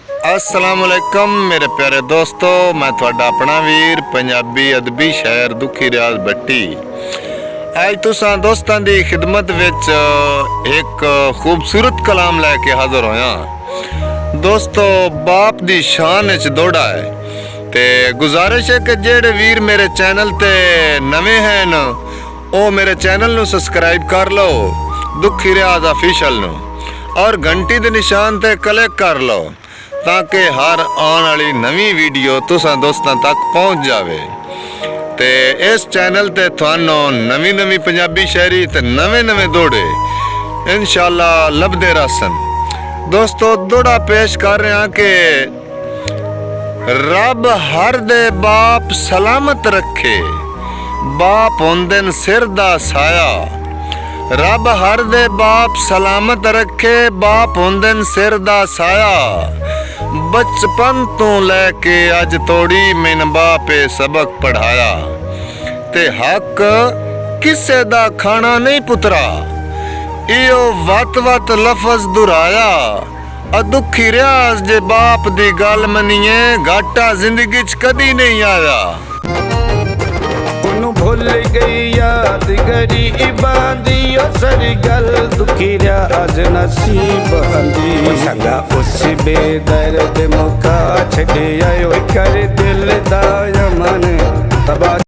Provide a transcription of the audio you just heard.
असलामुअलैकुम मेरे प्यारे दोस्तों, मैं थोड़ा अपना वीर पंजाबी अदबी शायर दुखी रियाज भट्टी आज तुसा दोस्तों की खिदमत विच एक खूबसूरत कलाम लैके हाजिर होया। दोस्तों, बाप दी शान विच दौड़ा है ते गुजारिश है कि जेड़े वीर मेरे चैनल ते नवे हैं वो मेरे चैनल नू सब्सक्राइब कर लो, दुखी रियाज ऑफिशियल नू, और घंटी दे निशान ते क्लिक कर लो ताकि हर आने वाली नवी वीडियो तुसा दोस्तों तक पहुँच जावे। ते इस चैनल ते थानों नवी नवी पंजाबी शायरी ते नवे नवे दौड़े इंशाअल्लाह लभदे रहसन। दोस्तों, दौड़ा पेश कर रहे हैं कि रब हर दे बाप सलामत रखे, बाप होंदे न सिर दा साया। रब हर दे बाप सलामत रखे, बाप होंदे न सिर दा साया। बचपन तो लैके अज तोड़ी मैन बापे सबक पढ़ाया, ते हक किसे दा खाना नहीं पुतरा, इो वत वत लफज दुराया। दुखी रियाज जे बाप दी गल मनीए, घाटा जिंदगी च कदी नहीं आया। भुल गई याद गरीबां दी सारी गल, दुखी रियाज नसीब आंदी संगा उस बेदर्द मुका छड़े आयो कर दिल दा यमन तबा।